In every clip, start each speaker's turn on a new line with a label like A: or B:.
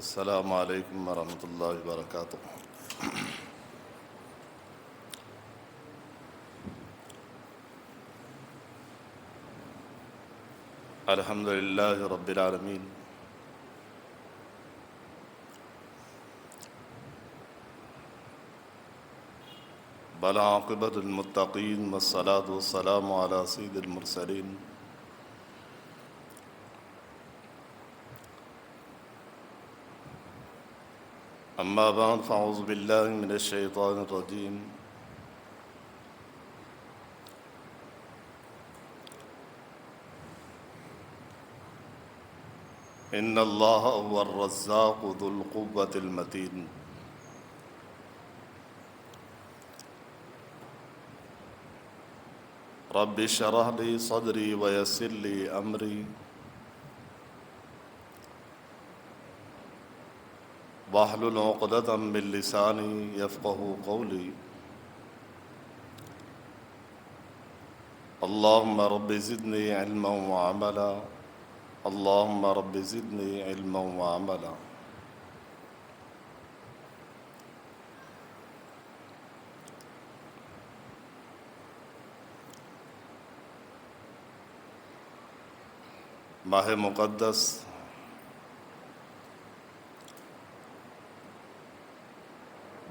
A: السلام علیکم ورحمۃ اللہ وبرکاتہ۔ الحمد للہ رب العالمین، بالعاقبۃ المتقین، والصلاۃ والسلام علی سید المرسلین۔ اما بعد فاعوذ باللہ من الشیطان الرجیم۔ ان اللہ هو الرزاق ذو القوۃ المتین۔ رب اشرح لی صدری ویسر لی امری واحلل عقدۃ من لسانی یفقہوا قولی۔ اللہم رب زدنی علما وعملا، اللہم رب زدنی علما وعملا۔ ماہ مقدس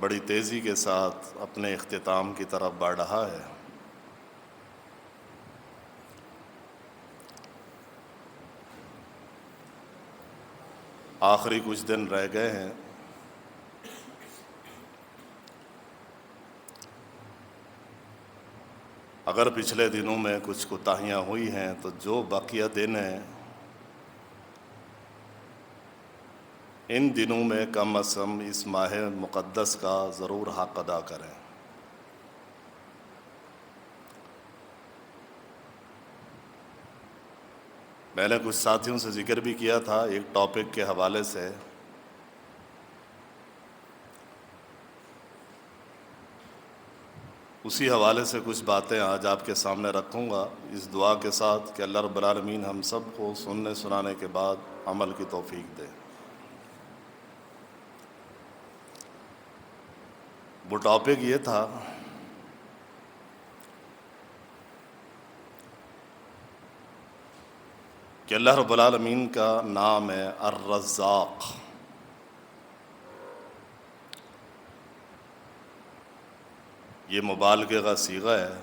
A: بڑی تیزی کے ساتھ اپنے اختتام کی طرف بڑھ رہا ہے۔ آخری کچھ دن رہ گئے ہیں۔ اگر پچھلے دنوں میں کچھ کوتاہیاں ہوئی ہیں تو جو بقیہ دن ہیں ان دنوں میں کم از کم اس ماہ مقدس کا ضرور حق ادا کریں۔ میں نے کچھ ساتھیوں سے ذکر بھی کیا تھا ایک ٹاپک کے حوالے سے، اسی حوالے سے کچھ باتیں آج آپ کے سامنے رکھوں گا، اس دعا کے ساتھ کہ اللہ رب العالمین ہم سب کو سننے سنانے کے بعد عمل کی توفیق دے۔ وہ ٹاپک یہ تھا کہ اللہ رب العالمین کا نام ہے الرزاق۔ یہ مبالغے کا صیغہ ہے،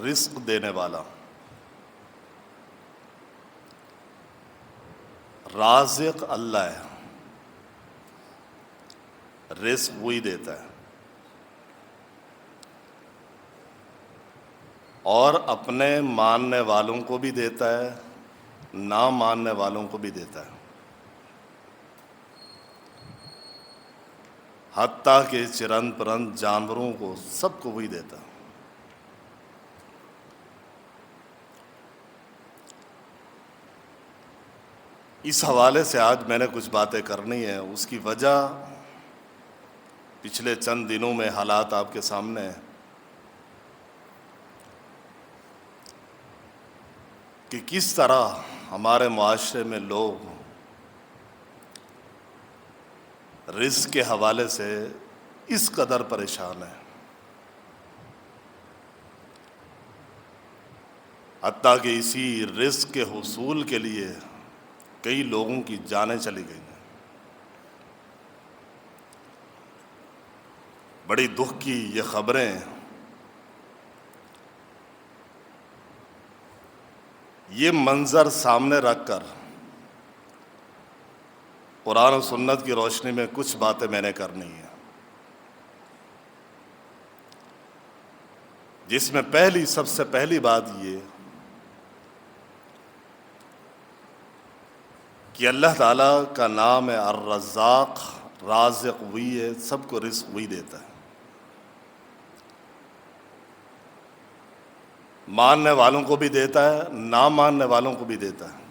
A: رزق دینے والا۔ رازق اللہ ہے، رزق وہی دیتا ہے، اور اپنے ماننے والوں کو بھی دیتا ہے، نہ ماننے والوں کو بھی دیتا ہے، حتیٰ کہ چرند پرند جانوروں کو سب کو وہی دیتا ہے۔ اس حوالے سے آج میں نے کچھ باتیں کرنی ہیں۔ اس کی وجہ پچھلے چند دنوں میں حالات آپ کے سامنے ہیں کہ کس طرح ہمارے معاشرے میں لوگ رزق کے حوالے سے اس قدر پریشان ہیں، حتیٰ کہ اسی رزق کے حصول کے لیے کئی لوگوں کی جانیں چلی گئی ہیں۔ بڑی دکھ کی یہ خبریں یہ منظر سامنے رکھ کر قرآن و سنت کی روشنی میں کچھ باتیں میں نے کرنی ہیں، جس میں سب سے پہلی بات یہ کہ اللہ تعالیٰ کا نام ہے الرزاق، رازق وہی ہے، سب کو رزق وہی دیتا ہے، ماننے والوں کو بھی دیتا ہے، نہ ماننے والوں کو بھی دیتا ہے۔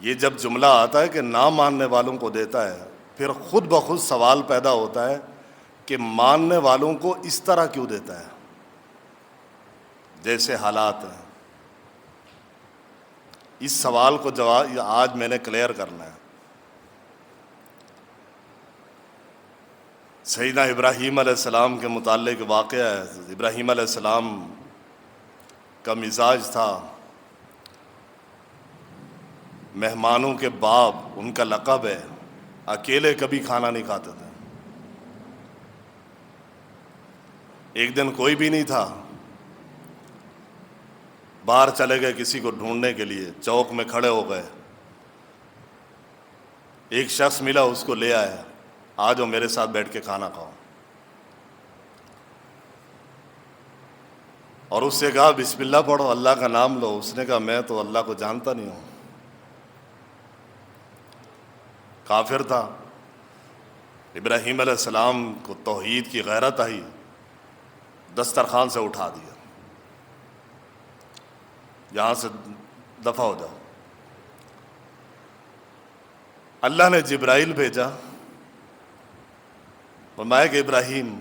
A: یہ جب جملہ آتا ہے کہ نہ ماننے والوں کو دیتا ہے، پھر خود بخود سوال پیدا ہوتا ہے کہ ماننے والوں کو اس طرح کیوں دیتا ہے جیسے حالات ہیں۔ اس سوال کو جواب آج میں نے کلیئر کرنا ہے۔ سیدنا ابراہیم علیہ السلام کے متعلق واقعہ ہے۔ ابراہیم علیہ السلام کا مزاج تھا، مہمانوں کے باپ ان کا لقب ہے، اکیلے کبھی کھانا نہیں کھاتے تھے۔ ایک دن کوئی بھی نہیں تھا، باہر چلے گئے کسی کو ڈھونڈنے کے لیے، چوک میں کھڑے ہو گئے، ایک شخص ملا، اس کو لے آیا، آ جاؤ میرے ساتھ بیٹھ کے کھانا کھاؤ، اور اس سے کہا بسم اللہ پڑھو، اللہ کا نام لو۔ اس نے کہا میں تو اللہ کو جانتا نہیں ہوں، کافر تھا۔ ابراہیم علیہ السلام کو توحید کی غیرت آئی، دسترخوان سے اٹھا دیا، یہاں سے دفع ہو جاؤ۔ اللہ نے جبرائیل بھیجا، فرمایا کہ ابراہیم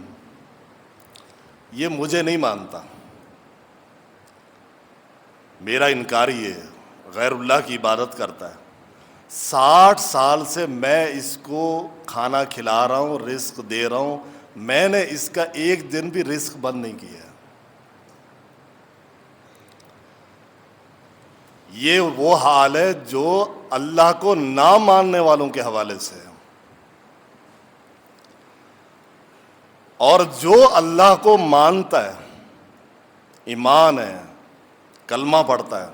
A: یہ مجھے نہیں مانتا، میرا انکاری ہے، غیر اللہ کی عبادت کرتا ہے، 60 سال سے میں اس کو کھانا کھلا رہا ہوں، رزق دے رہا ہوں، میں نے اس کا ایک دن بھی رزق بند نہیں کیا۔ یہ وہ حال ہے جو اللہ کو نہ ماننے والوں کے حوالے سے ہے، اور جو اللہ کو مانتا ہے، ایمان ہے، کلمہ پڑھتا ہے،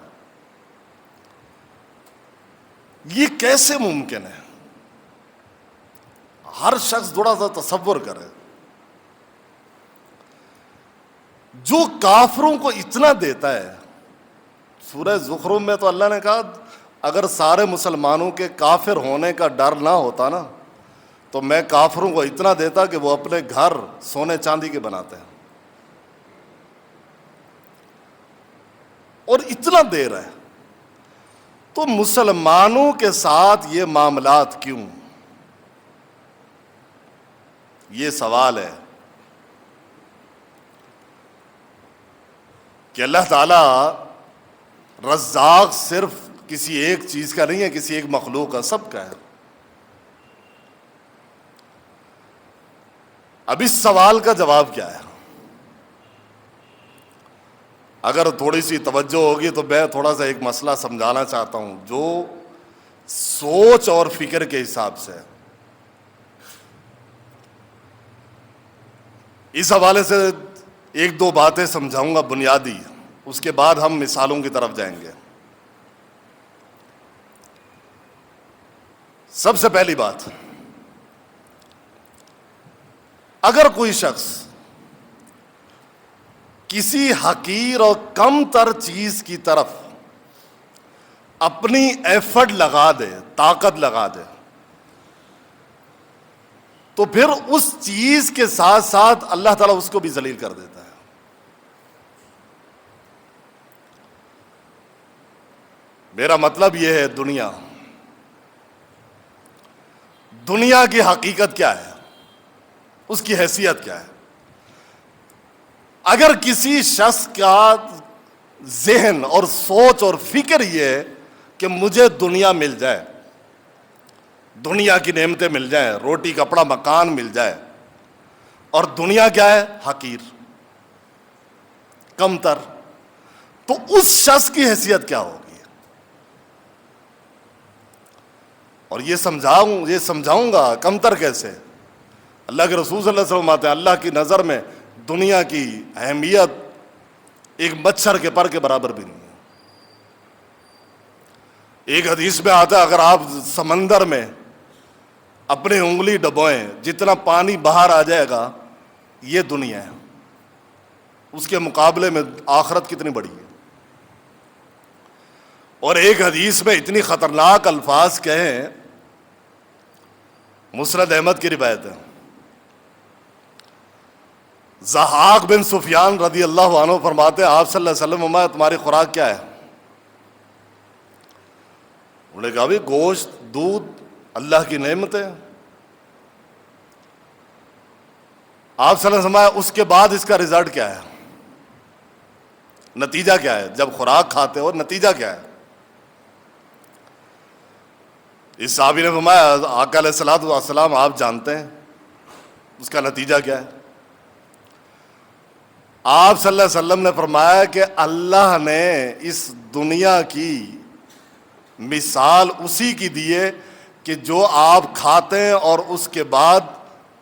A: یہ کیسے ممکن ہے؟ ہر شخص تھوڑا سا تصور کرے، جو کافروں کو اتنا دیتا ہے۔ سورہ زخرف میں تو اللہ نے کہا اگر سارے مسلمانوں کے کافر ہونے کا ڈر نہ ہوتا نا تو میں کافروں کو اتنا دیتا کہ وہ اپنے گھر سونے چاندی کے بناتے ہیں، اور اتنا دے رہا ہے، تو مسلمانوں کے ساتھ یہ معاملات کیوں؟ یہ سوال ہے کہ اللہ تعالیٰ رزاق صرف کسی ایک چیز کا نہیں ہے، کسی ایک مخلوق کا، سب کا ہے۔ اب اس سوال کا جواب کیا ہے؟ اگر تھوڑی سی توجہ ہوگی تو میں تھوڑا سا ایک مسئلہ سمجھانا چاہتا ہوں جو سوچ اور فکر کے حساب سے ہے۔ اس حوالے سے ایک دو باتیں سمجھاؤں گا بنیادی، اس کے بعد ہم مثالوں کی طرف جائیں گے۔ سب سے پہلی بات، اگر کوئی شخص کسی حقیر اور کم تر چیز کی طرف اپنی ایفرٹ لگا دے، طاقت لگا دے، تو پھر اس چیز کے ساتھ ساتھ اللہ تعالیٰ اس کو بھی ذلیل کر دیتا ہے۔ میرا مطلب یہ ہے دنیا کی حقیقت کیا ہے، اس کی حیثیت کیا ہے۔ اگر کسی شخص کا ذہن اور سوچ اور فکر یہ ہے کہ مجھے دنیا مل جائے، دنیا کی نعمتیں مل جائیں، روٹی کپڑا مکان مل جائے، اور دنیا کیا ہے؟ حقیر، کم تر، تو اس شخص کی حیثیت کیا ہوگی؟ اور یہ سمجھاؤں گا کم تر کیسے۔ اللہ کے رسول صلی اللہ علیہ وسلم آتے ہیں، اللہ کی نظر میں دنیا کی اہمیت ایک مچھر کے پر کے برابر بھی نہیں ہے۔ ایک حدیث میں آتا ہے اگر آپ سمندر میں اپنی انگلی ڈبوئیں، جتنا پانی باہر آ جائے گا یہ دنیا ہے، اس کے مقابلے میں آخرت کتنی بڑی ہے۔ اور ایک حدیث میں اتنی خطرناک الفاظ کہیں، مسند احمد کی روایت ہے، ضحاک بن سفیان رضی اللہ عنہ فرماتے ہیں آپ صلی اللہ علیہ وسلم فرمایا تمہاری خوراک کیا ہے؟ انہوں نے کہا بھی گوشت، دودھ، اللہ کی نعمت ہے۔ آپ صلی اللہ علیہ وسلم فرمایا اس کے بعد اس کا رزلٹ کیا ہے، نتیجہ کیا ہے؟ جب خوراک کھاتے ہو نتیجہ کیا ہے؟ اس صحابی نے فرمایا آقا علیہ الصلوۃ والسلام آپ جانتے ہیں اس کا نتیجہ کیا ہے؟ آپ صلی اللہ علیہ وسلم نے فرمایا کہ اللہ نے اس دنیا کی مثال اسی کی دی ہے کہ جو آپ کھاتے ہیں اور اس کے بعد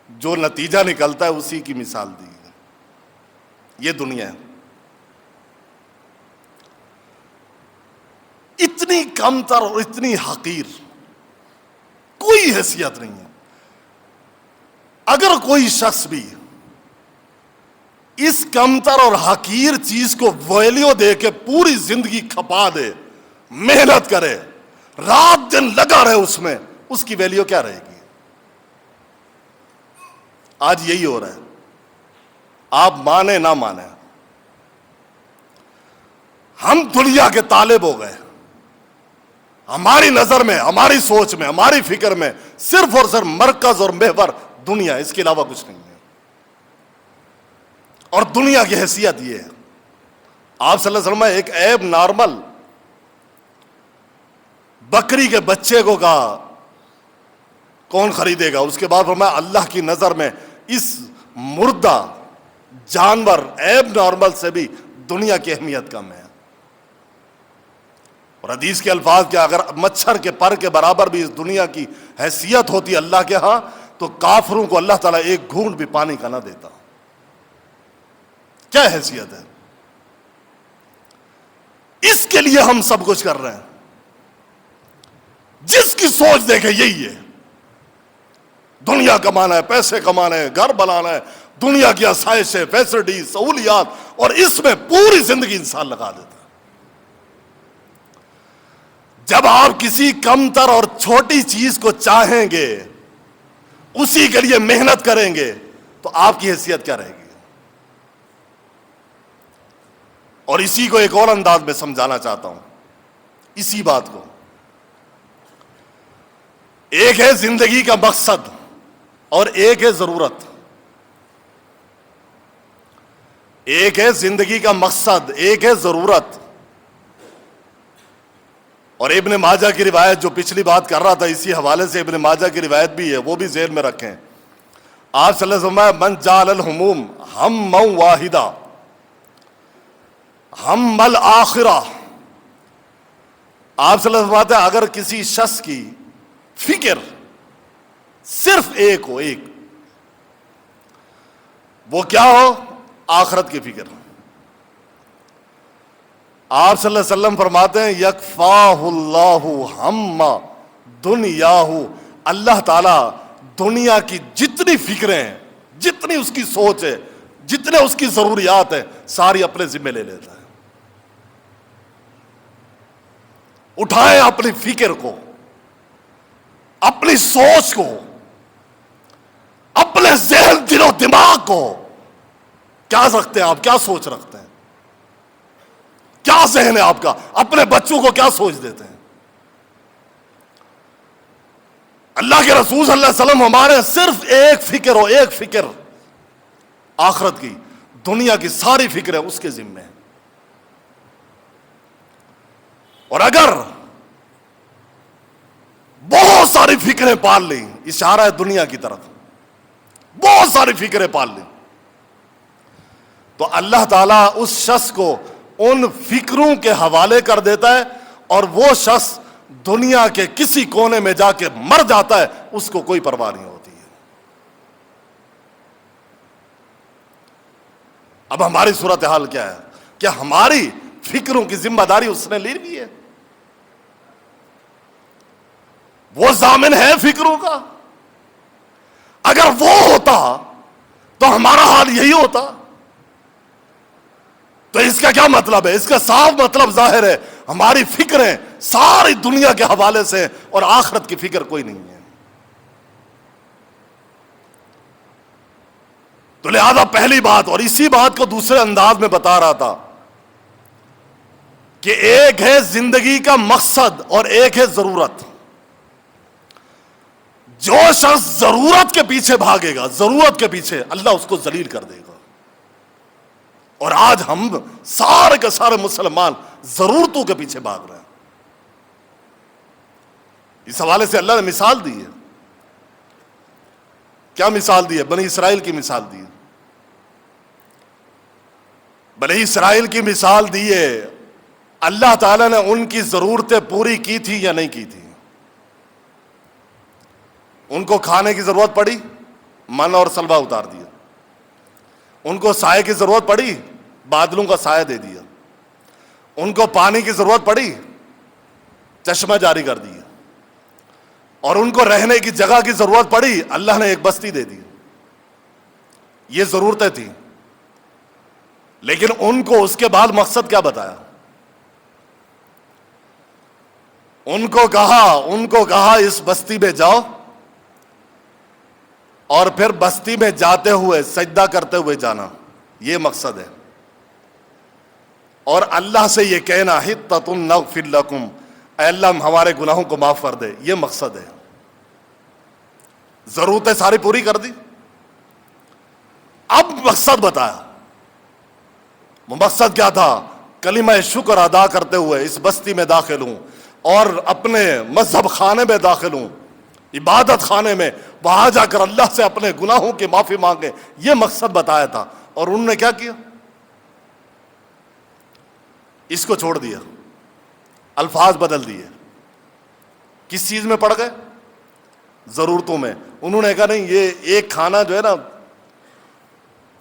A: جو نتیجہ نکلتا ہے اسی کی مثال دی ہے. یہ دنیا ہے. اتنی کمتر اور اتنی حقیر، کوئی حیثیت نہیں ہے. اگر کوئی شخص بھی اس کمتر اور حقیر چیز کو ویلیو دے کے پوری زندگی کھپا دے، محنت کرے، رات دن لگا رہے اس میں، اس کی ویلیو کیا رہے گی؟ آج یہی ہو رہا ہے، آپ مانے نہ مانے. ہم دنیا کے طالب ہو گئے. ہماری نظر میں، ہماری سوچ میں، ہماری فکر میں صرف اور صرف مرکز اور محور دنیا، اس کے علاوہ کچھ نہیں ہے. اور دنیا کی حیثیت یہ ہے، آپ صلی اللہ علیہ وسلم ایک عیب نارمل بکری کے بچے کو کہا کون خریدے گا، اس کے بعد فرمایا اللہ کی نظر میں اس مردہ جانور عیب نارمل سے بھی دنیا کی اہمیت کم ہے. اور حدیث کے الفاظ کیا، اگر مچھر کے پر کے برابر بھی اس دنیا کی حیثیت ہوتی اللہ کے ہاں تو کافروں کو اللہ تعالیٰ ایک گھونٹ بھی پانی کا نہ دیتا. کیا حیثیت ہے؟ اس کے لیے ہم سب کچھ کر رہے ہیں. جس کی سوچ دیکھے یہی ہے، دنیا کمانا ہے، پیسے کمانا ہے، گھر بنانا ہے، دنیا کی آسائشیں، فیسلٹی، سہولیات، اور اس میں پوری زندگی انسان لگا دیتا ہے. جب آپ کسی کمتر اور چھوٹی چیز کو چاہیں گے، اسی کے لیے محنت کریں گے، تو آپ کی حیثیت کیا رہے گی؟ اور اسی کو ایک اور انداز میں سمجھانا چاہتا ہوں، اسی بات کو. ایک ہے زندگی کا مقصد اور ایک ہے ضرورت. ایک ہے زندگی کا مقصد، ایک ہے ضرورت. اور ابن ماجہ کی روایت جو پچھلی بات کر رہا تھا، اسی حوالے سے ابن ماجہ کی روایت بھی ہے، وہ بھی ذہن میں رکھیں. آپ صلی اللہ علیہ وسلم من جعل الہموم ہما واحدا ہم الآخرہ. آپ صلی اللہ علیہ وسلم اگر کسی شخص کی فکر صرف ایک ہو، ایک، وہ کیا ہو؟ آخرت کی فکر. آپ صلی اللہ علیہ وسلم فرماتے ہیں یکفاہ اللہ ہم دنیاہ. اللہ تعالیٰ دنیا کی جتنی فکریں ہیں، جتنی اس کی سوچ ہے، جتنے اس کی ضروریات ہیں، ساری اپنے ذمہ لے لیتا ہے. اٹھائیں اپنی فکر کو، اپنی سوچ کو، اپنے ذہن، دل و دماغ کو. کیا رکھتے ہیں آپ؟ کیا سوچ رکھتے ہیں؟ کیا ذہن ہے آپ کا؟ اپنے بچوں کو کیا سوچ دیتے ہیں؟ اللہ کے رسول صلی اللہ علیہ وسلم ہمارے صرف ایک فکر ہو، ایک فکر آخرت کی. دنیا کی ساری فکریں اس کے ذمہ ہیں. اور اگر بہت ساری فکریں پال لیں، اشارہ ہے دنیا کی طرف، بہت ساری فکریں پال لیں، تو اللہ تعالیٰ اس شخص کو ان فکروں کے حوالے کر دیتا ہے، اور وہ شخص دنیا کے کسی کونے میں جا کے مر جاتا ہے، اس کو کوئی پرواہ نہیں ہوتی ہے. اب ہماری صورتحال کیا ہے؟ کیا ہماری فکروں کی ذمہ داری اس نے لی ہوئی ہے؟ وہ ضامن ہے فکروں کا. اگر وہ ہوتا تو ہمارا حال یہی ہوتا. تو اس کا کیا مطلب ہے؟ اس کا صاف مطلب ظاہر ہے، ہماری فکریں ساری دنیا کے حوالے سے، اور آخرت کی فکر کوئی نہیں ہے. تو لہذا پہلی بات، اور اسی بات کو دوسرے انداز میں بتا رہا تھا کہ ایک ہے زندگی کا مقصد اور ایک ہے ضرورت. جو شخص ضرورت کے پیچھے بھاگے گا، ضرورت کے پیچھے، اللہ اس کو ذلیل کر دے گا. اور آج ہم سارے کے سارے مسلمان ضرورتوں کے پیچھے بھاگ رہے ہیں. اس حوالے سے اللہ نے مثال دی ہے. کیا مثال دی ہے؟ بنی اسرائیل کی مثال دی ہے. بنی اسرائیل کی مثال دی ہے. اللہ تعالیٰ نے ان کی ضرورتیں پوری کی تھی یا نہیں کی تھی؟ ان کو کھانے کی ضرورت پڑی، من اور سلوہ اتار دیا. ان کو سائے کی ضرورت پڑی، بادلوں کا سایہ دے دیا. ان کو پانی کی ضرورت پڑی، چشمہ جاری کر دیا. اور ان کو رہنے کی جگہ کی ضرورت پڑی، اللہ نے ایک بستی دے دی. یہ ضرورتیں تھیں. لیکن ان کو اس کے بعد مقصد کیا بتایا؟ ان کو کہا اس بستی میں جاؤ اور پھر بستی میں جاتے ہوئے سجدہ کرتے ہوئے جانا. یہ مقصد ہے. اور اللہ سے یہ کہنا حطۃ نغفر لکم، اے اللہ ہمارے گناہوں کو معاف کر دے. یہ مقصد ہے. ضرورتیں ساری پوری کر دی. اب مقصد بتایا. وہ مقصد کیا تھا؟ کلمہ شکر ادا کرتے ہوئے اس بستی میں داخل ہوں اور اپنے مذہب خانے میں داخل ہوں، عبادت خانے میں، وہاں جا کر اللہ سے اپنے گناہوں کی معافی مانگے. یہ مقصد بتایا تھا. اور انہوں نے کیا کیا؟ اس کو چھوڑ دیا، الفاظ بدل دیے. کس چیز میں پڑ گئے؟ ضرورتوں میں. انہوں نے کہا نہیں، یہ ایک کھانا جو ہے نا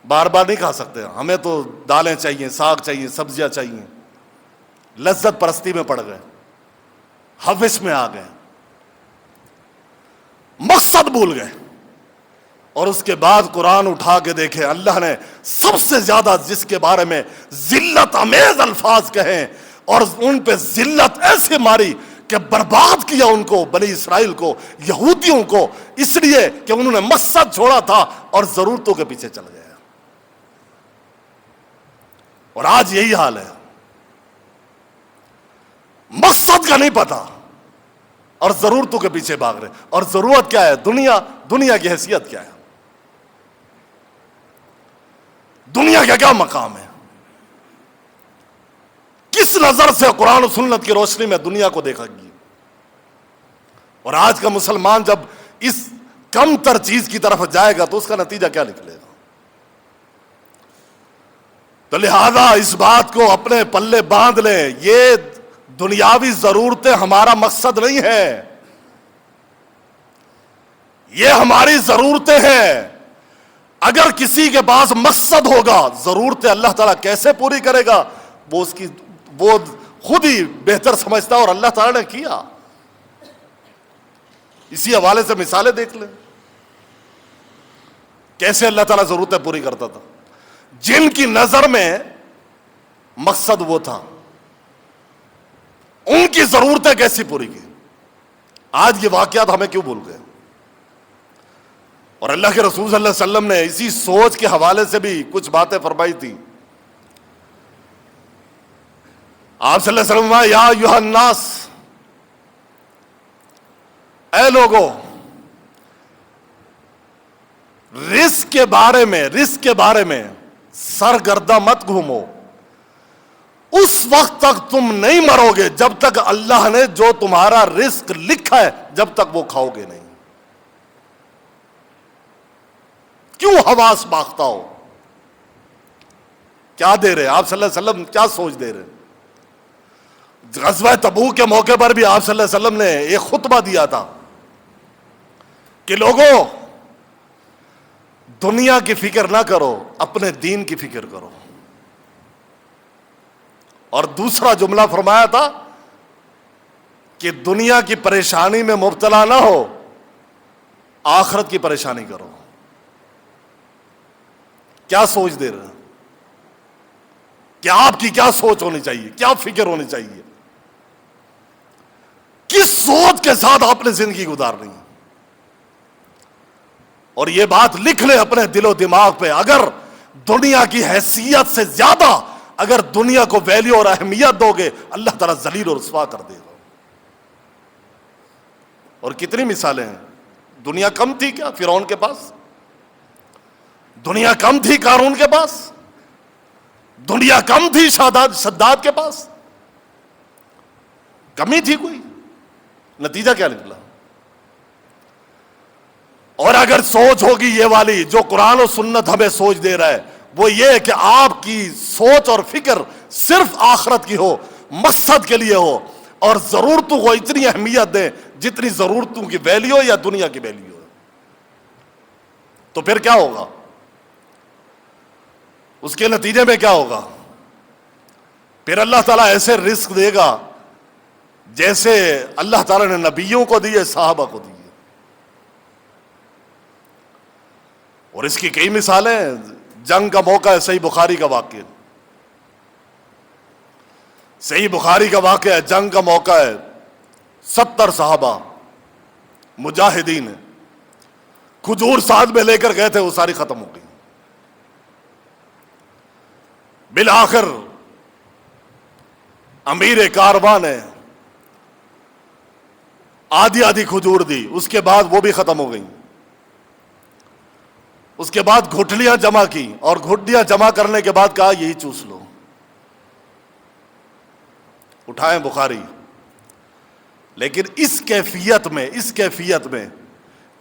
A: بار بار نہیں کھا سکتے، ہمیں تو دالیں چاہیے، ساگ چاہیے، سبزیاں چاہیے. لذت پرستی میں پڑ گئے، ہوس میں آ گئے، مقصد بھول گئے. اور اس کے بعد قرآن اٹھا کے دیکھے، اللہ نے سب سے زیادہ جس کے بارے میں ذلت امیز الفاظ کہیں اور ان پہ ذلت ایسے ماری کہ برباد کیا ان کو، بنی اسرائیل کو، یہودیوں کو، اس لیے کہ انہوں نے مقصد چھوڑا تھا اور ضرورتوں کے پیچھے چل گئے. اور آج یہی حال ہے. مقصد کا نہیں پتا اور ضرورتوں کے پیچھے بھاگ رہے. اور ضرورت کیا ہے؟ دنیا کی حیثیت کیا ہے؟ دنیا کا کیا مقام ہے؟ کس نظر سے قرآن و سنت کی روشنی میں دنیا کو دیکھا گیا؟ اور آج کا مسلمان جب اس کم تر چیز کی طرف جائے گا تو اس کا نتیجہ کیا نکلے گا؟ تو لہذا اس بات کو اپنے پلے باندھ لیں، یہ دنیاوی ضرورتیں ہمارا مقصد نہیں ہے، یہ ہماری ضرورتیں ہیں. اگر کسی کے پاس مقصد ہوگا، ضرورتیں اللہ تعالیٰ کیسے پوری کرے گا وہ خود ہی بہتر سمجھتا ہے. اور اللہ تعالیٰ نے کیا. اسی حوالے سے مثالیں دیکھ لیں کیسے اللہ تعالیٰ ضرورتیں پوری کرتا تھا. جن کی نظر میں مقصد وہ تھا، ان کی ضرورتیں کیسی پوری کی. آج یہ واقعات ہمیں کیوں بھول گئے؟ اور اللہ کے رسول صلی اللہ علیہ وسلم نے اسی سوچ کے حوالے سے بھی کچھ باتیں فرمائی تھی. آپ صلی اللہ علیہ وسلم یا ایھا الناس، اے لوگو، رزق کے بارے میں سرگردہ مت گھومو. اس وقت تک تم نہیں مرو گے جب تک اللہ نے جو تمہارا رزق لکھا ہے جب تک وہ کھاؤ گے نہیں. کیوں حواس باختہ ہو؟ کیا دے رہے آپ صلی اللہ علیہ وسلم؟ کیا سوچ دے رہے؟ غزوہ تبوک کے موقع پر بھی آپ صلی اللہ علیہ وسلم نے ایک خطبہ دیا تھا کہ لوگوں، دنیا کی فکر نہ کرو، اپنے دین کی فکر کرو. اور دوسرا جملہ فرمایا تھا کہ دنیا کی پریشانی میں مبتلا نہ ہو، آخرت کی پریشانی کرو. کیا سوچ دے رہے ہیں؟ کہ آپ کی کیا سوچ ہونی چاہیے، کیا فکر ہونی چاہیے، کس سوچ کے ساتھ آپ نے زندگی گزارنی ہے؟ اور یہ بات لکھ لیں اپنے دل و دماغ پہ. اگر دنیا کی حیثیت سے زیادہ اگر دنیا کو ویلیو اور اہمیت دو گے، اللہ تعالیٰ ذلیل اور رسوا کر دے گا. اور کتنی مثالیں ہیں. دنیا کم تھی کیا فرعون کے پاس؟ دنیا کم تھی قارون کے پاس؟ دنیا کم تھی شداد کے پاس؟ کمی تھی کوئی؟ نتیجہ کیا نکلا؟ اور اگر سوچ ہوگی یہ والی جو قرآن و سنت ہمیں سوچ دے رہا ہے، وہ یہ کہ آپ کی سوچ اور فکر صرف آخرت کی ہو، مقصد کے لیے ہو، اور ضرورتوں کو اتنی اہمیت دیں جتنی ضرورتوں کی ویلیو یا دنیا کی ویلیو ہے، تو پھر کیا ہوگا؟ اس کے نتیجے میں کیا ہوگا؟ پھر اللہ تعالیٰ ایسے رزق دے گا جیسے اللہ تعالیٰ نے نبیوں کو دیے، صحابہ کو دیے. اور اس کی کئی مثالیں. جنگ کا موقع ہے، صحیح بخاری کا واقعہ، صحیح بخاری کا واقعہ ہے، جنگ کا موقع ہے. 70 صحابہ مجاہدین کھجور ساتھ میں لے کر گئے تھے، وہ ساری ختم ہو گئی. بالآخر امیر کاروان نے آدھی آدھی کھجور دی، اس کے بعد وہ بھی ختم ہو گئی. اس کے بعد گھٹلیاں جمع کی، اور گھٹلیاں جمع کرنے کے بعد کہا یہی چوس لو. اٹھائیں بخاری. لیکن اس کیفیت میں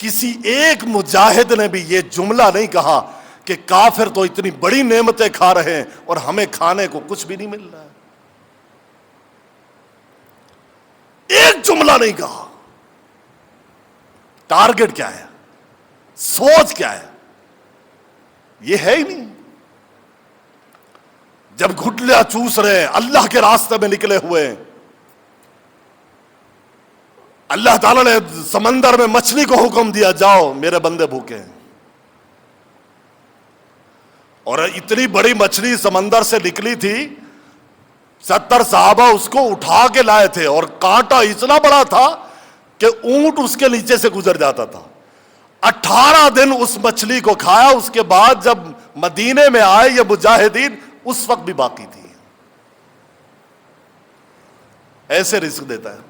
A: کسی ایک مجاہد نے بھی یہ جملہ نہیں کہا کہ کافر تو اتنی بڑی نعمتیں کھا رہے ہیں اور ہمیں کھانے کو کچھ بھی نہیں مل رہا ہے. ایک جملہ نہیں کہا. ٹارگٹ کیا ہے؟ سوچ کیا ہے؟ یہ ہے ہی نہیں. جب گھٹلیاں چوس رہے ہیں، اللہ کے راستے میں نکلے ہوئے ہیں، اللہ تعالیٰ نے سمندر میں مچھلی کو حکم دیا جاؤ میرے بندے بھوکے ہیں، اور اتنی بڑی مچھلی سمندر سے نکلی تھی، 70 صحابہ اس کو اٹھا کے لائے تھے، اور کانٹا اتنا بڑا تھا کہ اونٹ اس کے نیچے سے گزر جاتا تھا. 18 دن اس مچھلی کو کھایا. اس کے بعد جب مدینے میں آئے یہ مجاہدین، اس وقت بھی باقی تھی. ایسے رزق دیتا ہے.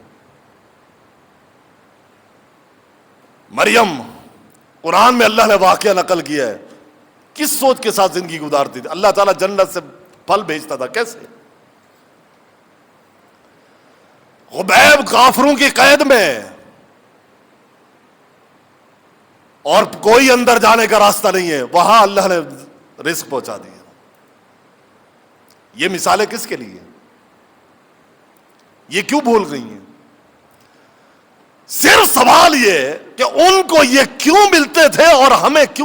A: مریم، قرآن میں اللہ نے واقعہ نقل کیا ہے، کس سوچ کے ساتھ زندگی گزارتی تھی. اللہ تعالیٰ جنت سے پھل بھیجتا تھا، کیسے؟ خبیب کافروں کی قید میں، اور کوئی اندر جانے کا راستہ نہیں ہے، وہاں اللہ نے رزق پہنچا دیا. یہ مثالیں کس کے لیے؟ یہ کیوں بھول گئی ہیں؟ صرف سوال یہ کہ ان کو یہ کیوں ملتے تھے اور ہمیں کیوں